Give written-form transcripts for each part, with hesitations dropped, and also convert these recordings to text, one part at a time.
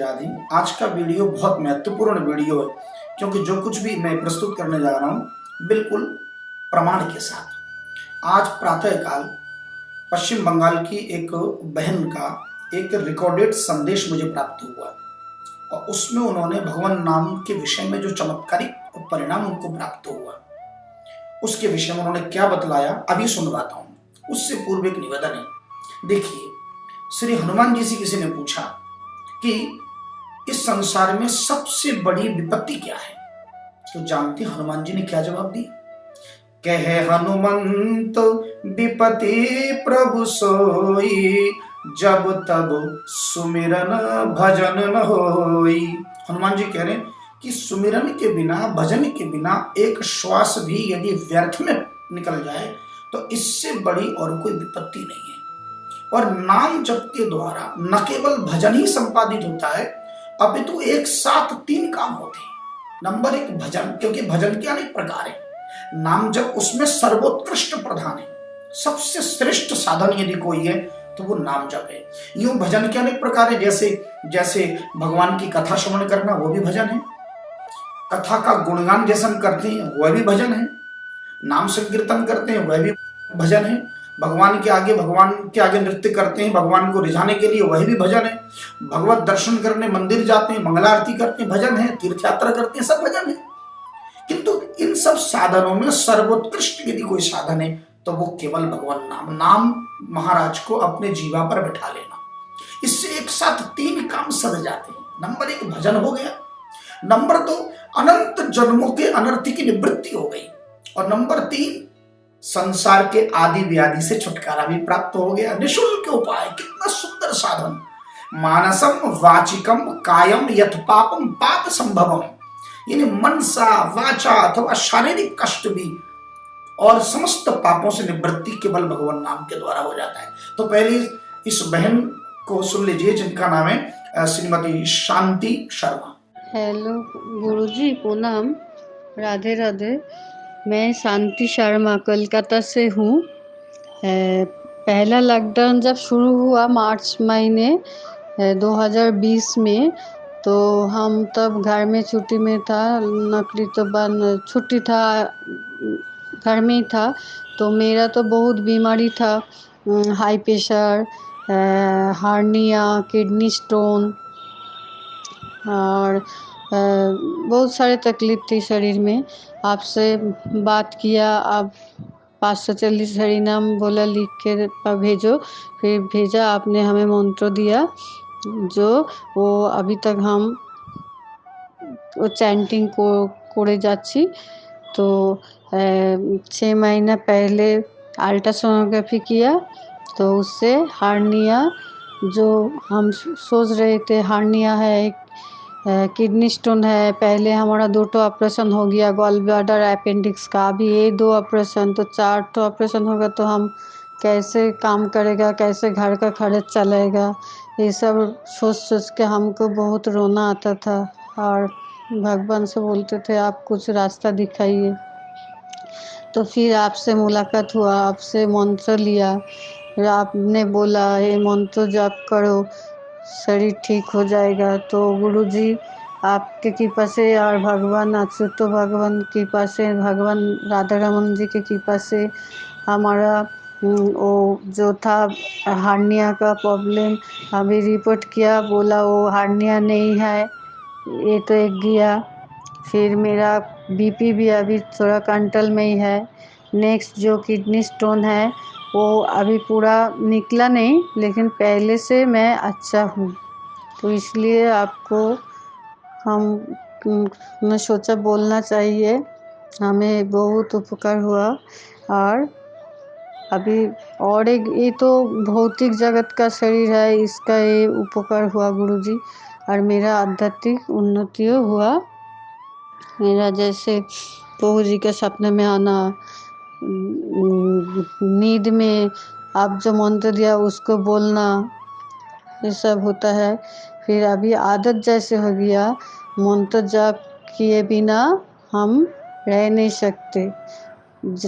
राधे। आज का वीडियो बहुत महत्वपूर्ण वीडियो है, क्योंकि जो कुछ भी मैं प्रस्तुत करने जा रहा हूँ बिल्कुल प्रमाण के साथ। आज प्रातःकाल पश्चिम बंगाल की एक बहन का एक रिकॉर्डेड संदेश मुझे प्राप्त हुआ और उसमें उन्होंने भगवान नाम के विषय में जो चमत्कारिक परिणाम उनको प्राप्त हुआ उसके विषय में उन्होंने क्या बतलाया अभी सुनवाता हूँ। उससे पूर्व एक निवेदन है। देखिए, श्री हनुमान जी से किसी ने पूछा कि इस संसार में सबसे बड़ी विपत्ति क्या है, तो जानते हनुमान जी ने क्या जवाब दिया? कहे हनुमंत विपत्ति प्रभु सोई, जब तब सुमिरन भजन न होई। हनुमान जी कह रहे हैं कि सुमिरन के बिना, भजन के बिना एक श्वास भी यदि व्यर्थ में निकल जाए तो इससे बड़ी और कोई विपत्ति नहीं है। और नाम जप के द्वारा न केवल भजन ही संपादित होता है, अपितु एक साथ 3 काम होते हैं। नंबर 1 भजन, क्योंकि भजन के अनेक प्रकार है। नाम जप उसमें सर्वोत्कृष्ट प्रधान है। सबसे श्रेष्ठ साधन यदि कोई है तो वो नाम जप है। यूं भजन के अनेक प्रकार है, जैसे भगवान की कथा श्रवण करना, वो भी भजन है। कथा का गुणगान जैसे हम करते हैं वह भी भजन है। नाम संकीर्तन करते हैं वह भी भजन है। भगवान के आगे नृत्य करते हैं भगवान को रिझाने के लिए, वह भी भजन है। भगवत दर्शन करने मंदिर जाते हैं, मंगला आरती करते हैं, भजन है। तीर्थ यात्रा करते हैं, सब भजन है। किंतु इन सब साधनों में सर्वोत्कृष्ट यदि कोई साधन है तो वो केवल भगवान नाम महाराज को अपने जीवा पर बैठा लेना। इससे एक साथ 3 काम सद जाते हैं। नंबर 1 भजन हो गया, नंबर 2 अनंत जन्मों के अनर्थ की निवृत्ति हो गई, और नंबर 3 संसार के आदि व्याधि से छुटकारा भी प्राप्त हो गया। निःशुल्क उपाय, कितना सुंदर साधन। मानसम वाचिकम कायम यथ पापम पाप संभवम, यानी मन सा, वाचा अथवा शारीरिक कष्ट भी और समस्त पापों से निवृत्ति केवल भगवान नाम के द्वारा हो जाता है। तो पहले इस बहन को सुन लीजिए, जिनका नाम है श्रीमती शांति शर्मा। हेलो गुरुजी, प्रणाम, राधे राधे। मैं शांति शर्मा कोलकाता से हूँ। पहला लॉकडाउन जब शुरू हुआ मार्च महीने 2020 में, तो हम तब घर में छुट्टी में था, नौकरी तो बंद, छुट्टी था, घर में ही था। तो मेरा तो बहुत बीमारी था, high pressure, hernia, kidney stone और बहुत सारे तकलीफ थी शरीर में। आपसे बात किया, आप 540 हरिनाम बोला, लिख के भेजो, फिर भेजा आपने, हमें मंत्र दिया जो वो अभी तक हम वो चैंटिंग को करे जाच्छी। तो 6 महीना पहले अल्ट्रासोनोग्राफी किया, तो उससे हार्निया, जो हम सोच रहे थे हार्निया है, किडनी स्टोन है, पहले हमारा 2 ऑपरेशन हो गया, गॉल ब्लैडर, अपेंडिक्स का, अभी ये 2 ऑपरेशन, तो 4 ऑपरेशन होगा तो हम कैसे काम करेगा, कैसे घर का खर्च चलेगा, ये सब सोच के हमको बहुत रोना आता था। और भगवान से बोलते थे आप कुछ रास्ता दिखाइए। तो फिर आपसे मुलाकात हुआ, आपसे मंत्र लिया, फिर आपने बोला ये मंत्र जाप करो, शरीर ठीक हो जाएगा। तो गुरुजी आपके कृपा से और भगवान अच्युत भगवान की कृपा से, भगवान राधा रमन जी की कृपा से हमारा वो जो था हार्निया का प्रॉब्लम, अभी रिपोर्ट किया, बोला वो हार्निया नहीं है, ये तो एक गया। फिर मेरा बीपी भी अभी थोड़ा कंट्रोल में ही है। नेक्स्ट जो किडनी स्टोन है वो अभी पूरा निकला नहीं, लेकिन पहले से मैं अच्छा हूँ। तो इसलिए आपको मैं सोचा बोलना चाहिए, हमें बहुत उपकार हुआ। और अभी और एक, ये तो भौतिक जगत का शरीर है, इसका ये उपकार हुआ गुरुजी, और मेरा आध्यात्मिक उन्नति हुआ। मेरा जैसे प्रभु जी के सपने में आना, नींद में आप जो मंत्र दिया उसको बोलना, ये सब होता है। फिर अभी आदत जैसे हो गया, मंत्र जाप किए बिना हम रह नहीं सकते।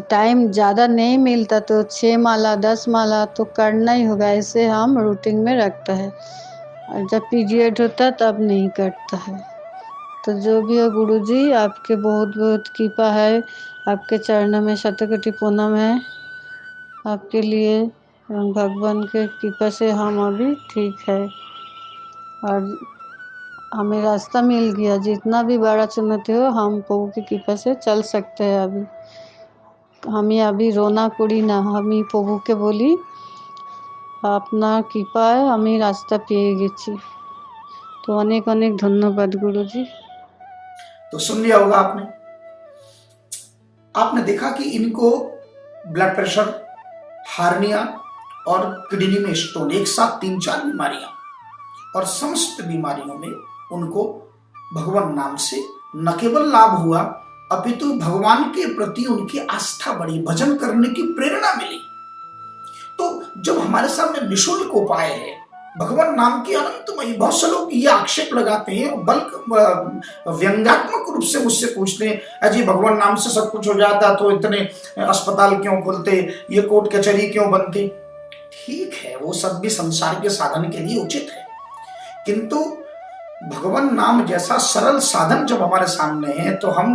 टाइम ज़्यादा नहीं मिलता तो 6 माला 10 माला तो करना ही होगा, ऐसे हम रूटीन में रखता है। और जब पीरियड होता है तब नहीं कटता है। तो जो भी है गुरुजी, आपके बहुत बहुत कृपा है, आपके चरणों में शतकोटि प्रणाम है। आपके लिए भगवान के कृपा से हम अभी ठीक है और हमें रास्ता मिल गया। जितना भी बड़ा चुनौती हो, हम प्रभु की कृपा से चल सकते हैं। अभी हमें अभी रोना पड़ी ना, हमें प्रभु के बोली আপনার কৃপায় আমি রাস্তা পেয়ে গেছি। তো অনেক অনেক ধন্যবাদ গুরুজি। तो सुन लिया होगा आपने। आपने देखा कि इनको ब्लड प्रेशर, हार्निया और किडनी में स्टोन, एक साथ 3-4 बीमारियां, और समस्त बीमारियों में उनको भगवान नाम से न केवल लाभ हुआ, अपितु भगवान के प्रति उनकी आस्था बढ़ी, भजन करने की प्रेरणा मिली। तो जब हमारे सामने निःशुल्क उपाय है, भगवान नाम की अनंतमयी, बहुत से लोग ये आक्षेप लगाते हैं, बल्कि व्यंग्यात्मक रूप से मुझसे पूछते हैं, अजी भगवान नाम से सब कुछ हो जाता तो इतने अस्पताल क्यों खुलते, ये कोर्ट कचहरी क्यों बनती। ठीक है, वो सब भी संसार के साधन के लिए उचित है, किंतु भगवान नाम जैसा सरल साधन जब हमारे सामने है तो हम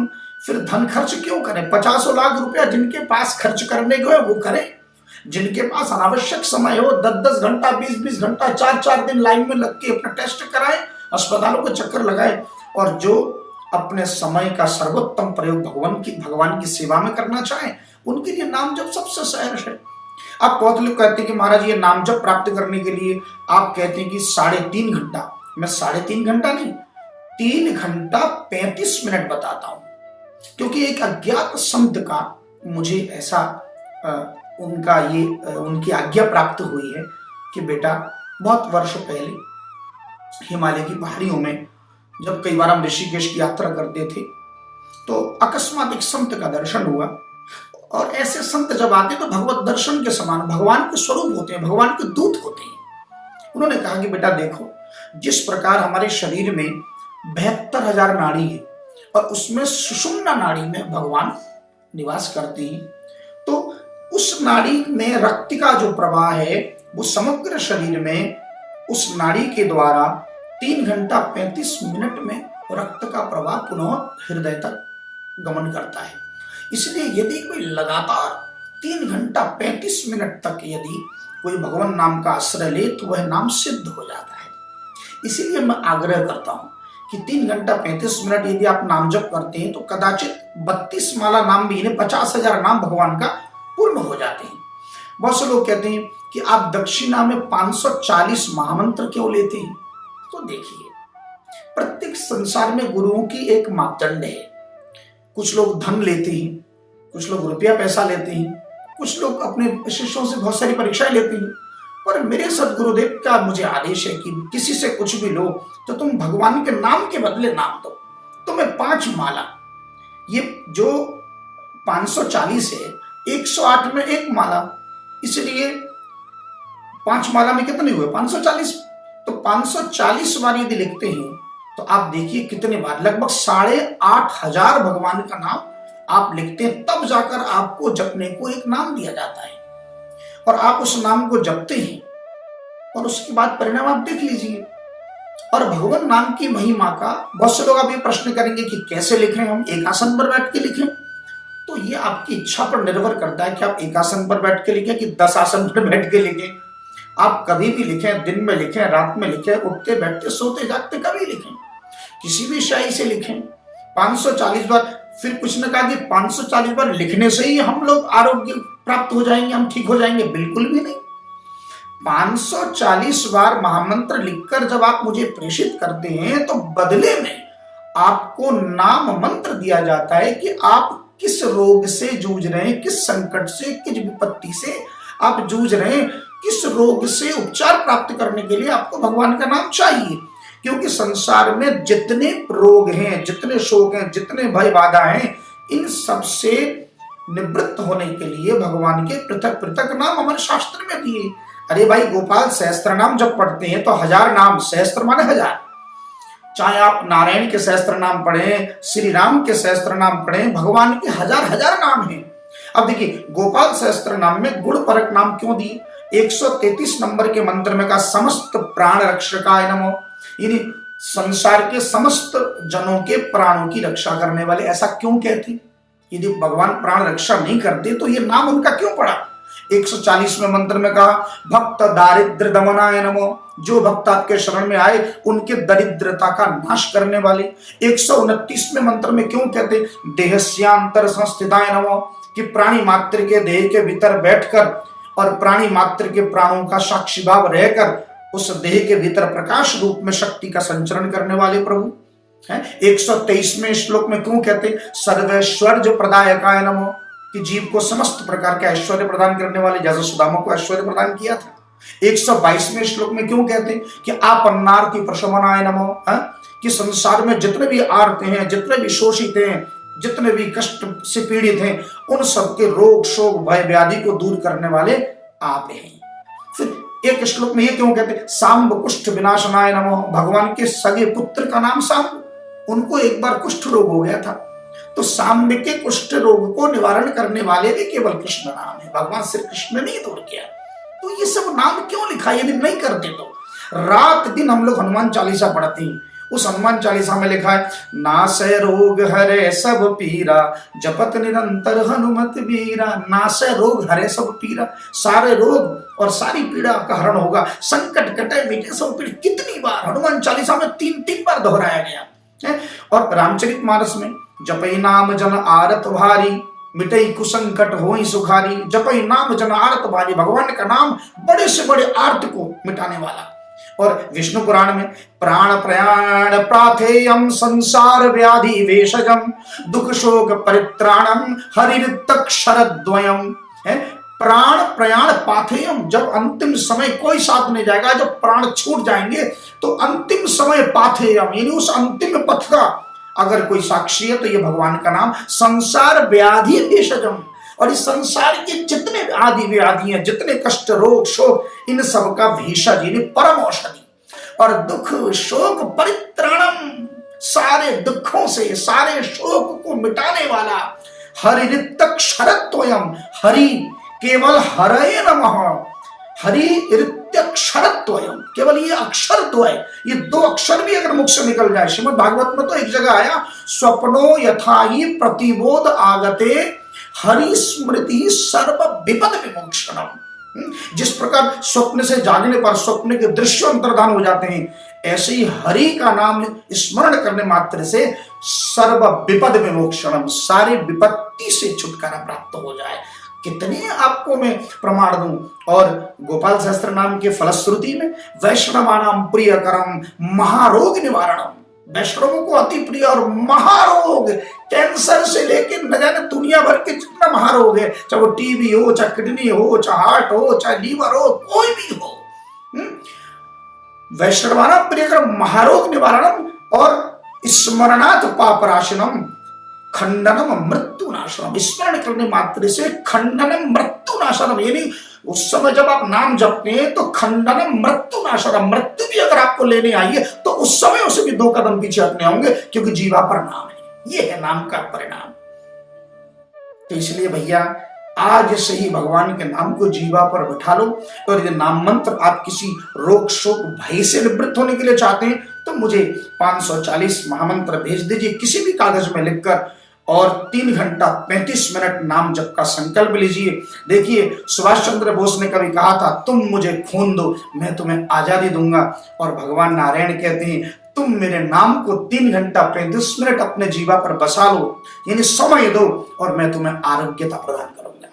फिर धन खर्च क्यों करें। 50 लाख रुपया जिनके पास खर्च करने को है वो करें। जिनके पास अनावश्यक समय हो, 10-10 घंटा, 20-20 घंटा, 4-4 दिन लाइन में लग के अपना टेस्ट कराएं, अस्पतालों के चक्कर लगाएं, और जो अपने समय का सर्वोत्तम प्रयोग भगवान की सेवा में करना चाहें, उनके लिए नाम जप सबसे सहज है। अब बहुत लोग कहते हैं कि महाराज ये नाम जप प्राप्त करने के लिए आप कहते हैं कि 3.5 घंटा। मैं 3.5 घंटा नहीं, 3 घंटा 35 मिनट बताता हूं, क्योंकि एक अज्ञात संत का मुझे ऐसा उनकी आज्ञा प्राप्त हुई है कि बेटा, बहुत वर्ष पहले हिमालय की पहाड़ियों में जब कई बार हम ऋषिकेश की यात्रा करते थे तो अकस्मात एक संत का दर्शन हुआ, और ऐसे संत जब आते तो भगवत दर्शन के समान भगवान के स्वरूप होते हैं, भगवान के दूत होते हैं। उन्होंने कहा कि बेटा देखो, जिस प्रकार हमारे शरीर में 72,000 नाड़ी है और उसमें सुषुम्ना नाड़ी में भगवान निवास करते हैं, तो उस नाड़ी में रक्त का जो प्रवाह है वो समग्र शरीर में उस नाड़ी के द्वारा 3 घंटा 35 मिनट में रक्त का प्रवाह पुनः हृदय तक गमन करता है। इसलिए यदि कोई लगातार 3 घंटा 35 मिनट तक यदि कोई भगवान नाम का आश्रय ले तो वह नाम सिद्ध हो जाता है। इसीलिए मैं आग्रह करता हूं कि 3 घंटा 35 मिनट यदि आप नाम जप करते हैं तो कदाचित 32 माला नाम भी, इन्हें 50,000 नाम भगवान का पूर्ण हो जाते हैं। बहुत से लोग कहते हैं कि आप दक्षिणा में 540 महामंत्र क्यों लेते हैं। तो देखिए, प्रत्येक संसार में गुरुओं की एक मापदंड है। कुछ लोग धन लेते हैं, कुछ लोग रुपया पैसा लेते हैं, कुछ लोग अपने शिष्यों से बहुत सारी परीक्षाएं लेते हैं, पर मेरे सदगुरुदेव का मुझे आदेश है कि किसी से कुछ भी लो तो तुम भगवान के नाम के बदले नाम दो। तुम्हें 5 माला, ये जो 540 है, 108 में 1 माला, इसलिए 5 माला में कितने हुए 540। तो 540 बार यदि लिखते हैं तो आप देखिए कितने बार, लगभग 8,500 भगवान का नाम आप लिखते हैं, तब जाकर आपको जपने को एक नाम दिया जाता है, और आप उस नाम को जपते हैं और उसके बाद परिणाम आप देख लीजिए। और भगवान नाम की महिमा का बहुत से लोग आप ये प्रश्न करेंगे कि कैसे लिखें, हम एक आसन पर बैठ के लिखें। तो ये आपकी इच्छा पर निर्भर करता है कि आप एक आसन पर बैठ के लिखें कि 10 आसन पर बैठ के लिखें। आप कभी भी लिखें, दिन में लिखें, रात में लिखें, उठते बैठते सोते जागते कभी लिखें, किसी भी शाही से लिखें 540 बार। फिर कुछ ने कहा कि 540 बार लिखने से ही हम लोग आरोग्य प्राप्त हो जाएंगे, हम ठीक हो जाएंगे, बिल्कुल भी नहीं। 540 बार महामंत्र लिखकर जब आप मुझे प्रेषित करते हैं तो बदले में आपको नाम मंत्र दिया जाता है कि आप किस रोग से जूझ रहे हैं, किस संकट से, किस विपत्ति से आप जूझ रहे हैं, किस रोग से उपचार प्राप्त करने के लिए आपको भगवान का नाम चाहिए। क्योंकि संसार में जितने रोग हैं, जितने शोक हैं, जितने भय बाधा हैं, इन सब से निवृत्त होने के लिए भगवान के पृथक पृथक नाम हमारे शास्त्र में दिए। अरे भाई गोपाल, सहस्त्र नाम जब पढ़ते हैं तो 1000 नाम, सहस्त्र माने 1000, चाहे आप नारायण के सहस्त्र नाम पढ़ें, श्री राम के सहस्त्र नाम पढ़ें, भगवान के 1000 नाम हैं। अब देखिए, गोपाल सहस्त्र नाम में गुण परक नाम क्यों दिए, 133 नंबर के मंत्र में कहा समस्त प्राण रक्षकाय नमो, यानी संसार के समस्त जनों के प्राणों की रक्षा करने वाले। ऐसा क्यों कहते? यदि भगवान प्राण रक्षा नहीं करते तो ये नाम उनका क्यों पड़ा? 140वें मंत्र में कहा भक्त दारिद्र दमनाय नमो, जो भक्त आपके शरण में आए उनके दरिद्रता का नाश करने वाले। 129वें मंत्र में क्यों कहते देहस्यांतर संस्थिताय नमो, कि प्राणी मात्र के देह के भीतर बैठकर और प्राणी मात्र के प्राणों का साक्षी भाव रहकर उस देह के भीतर प्रकाश रूप में शक्ति का संचरण करने वाले प्रभु है। 123वें श्लोक में क्यों कहते सर्वैश्वर्य प्रदायकाय नमो, कि जीव को समस्त प्रकार के ऐश्वर्य प्रदान करने वाले, जैसे सुदामा को ऐश्वर्य प्रदान किया था। 122वें श्लोक में क्यों कहते कि आपन्नार्ति प्रशमनाय नमो, कि संसार में जितने भी आर्त हैं, जितने भी शोषित हैं, जितने भी कष्ट से पीड़ित हैं, उन सबके रोग शोक भय व्याधि को दूर करने वाले आप हैं। फिर एक श्लोक में ये क्यों कहते सांब कुष्ठ विनाशनाय नमो, भगवान के सगे पुत्र का नाम सांब, उनको एक बार कुष्ठ रोग हो गया था, तो सांब के कुष्ठ रोग को निवारण करने वाले भी केवल कृष्ण नाम है, भगवान श्री कृष्ण ने दूर किया। तो ये सब नाम क्यों लिखा? यदि नहीं करते तो रात दिन हम लोग हनुमान चालीसा पढ़ते हैं। उस हनुमान चालीसा में लिखा है नासै रोग हरे सब पीरा, जपत निरंतर हनुमत वीरा। नासै रोग हरे सब पीरा, सारे रोग और सारी पीड़ा का हरण होगा, संकट कटे मिटे सब पीड़ा। कितनी बार हनुमान चालीसा में 3 बार दोहराया गया है। और रामचरितमानस में जपई नाम जन आरत भारी, मिटई कुसंकट होई सुखारी। जपई नाम जन आरत भारी, भगवान का नाम बड़े से बड़े आर्त को मिटाने वाला। और विष्णु पुराण में प्राण प्रयाण प्राथेयम संसार व्याधि वेशजम, दुख शोक परित्राणम हरितक्षरद्वयम है। प्राण प्रयाण पाथेयम, जब अंतिम समय कोई साथ नहीं जाएगा, जब प्राण छूट जाएंगे तो अंतिम समय पाथेयम, यानी उस अंतिम पथ का अगर कोई साक्षी है तो ये भगवान का नाम। संसार व्याधि वेशजम, और इस संसार के जितने आदि व्याधि हैं, जितने कष्ट रोग शोक, इन सब का भेषज यानी परम औषधि। और दुख शोक परित्राणम, सारे दुखों से सारे शोक को मिटाने वाला। हरितक्षरत्वयम, हरि केवल हरये नमः, हरि ऋत्यक्षरत्वयम, केवल ये अक्षर द्वय, ये 2 अक्षर भी अगर मुख से निकल जाए। श्रीमद् भागवत में तो एक जगह आया स्वप्नो यथाहि प्रतिबोध आगते हरि स्मृति सर्व विपद विमोक्षणम। जिस प्रकार स्वप्न से जागने पर स्वप्न के दृश्य अंतर्धान हो जाते हैं, ऐसे ही हरि का नाम स्मरण करने मात्र से सर्व विपद विमोक्षणम, सारी विपत्ति से छुटकारा प्राप्त हो जाए। कितने आपको मैं प्रमाण दूं। और गोपाल सहस्त्र नाम के फलश्रुति में वैष्णवानाम प्रियकरम महारोग निवारणम, वैष्णवों को अति प्रिय और महारोग, कैंसर से लेकर न जाने दुनिया भर के जितना महारोग है, चाहे वो टीबी हो, चाहे किडनी हो, चाहे हार्ट हो, चाहे लीवर हो, कोई भी हो, वैष्णवाना प्रियकरम महारोग निवारणम और स्मरणात् पापराशनम खंडनम मृत्यु नाशनम। स्मरण करने मात्र से खंडनम मृत्यु नाशनम, यानी उस समय जब आप नाम जपते हैं तो खंडनम मृत्यु नाशनम, मृत्यु भी अगर आपको लेने आई है तो उस समय उसे भी 2 कदम पीछे हटने होंगे, क्योंकि जीवा पर नाम है। ये है नाम का परिणाम। तो इसलिए भैया आज से ही भगवान के नाम को जीवा पर बैठा लो। और ये नाम मंत्र आप किसी रोग शोक भय से निवृत्त होने के लिए चाहते हैं तो मुझे 540 महामंत्र भेज दीजिए किसी भी कागज में लिखकर, और 3 घंटा 35 मिनट नाम जप का संकल्प लीजिए। देखिए सुभाष चंद्र बोस ने कभी कहा था तुम मुझे खून दो मैं तुम्हें आजादी दूंगा, और भगवान नारायण कहते हैं तुम मेरे नाम को 3 घंटा 35 मिनट अपने जीवा पर बसा लो, यानी समय दो और मैं तुम्हें आरोग्यता प्रदान करूंगा।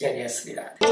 जय जय श्री राधे।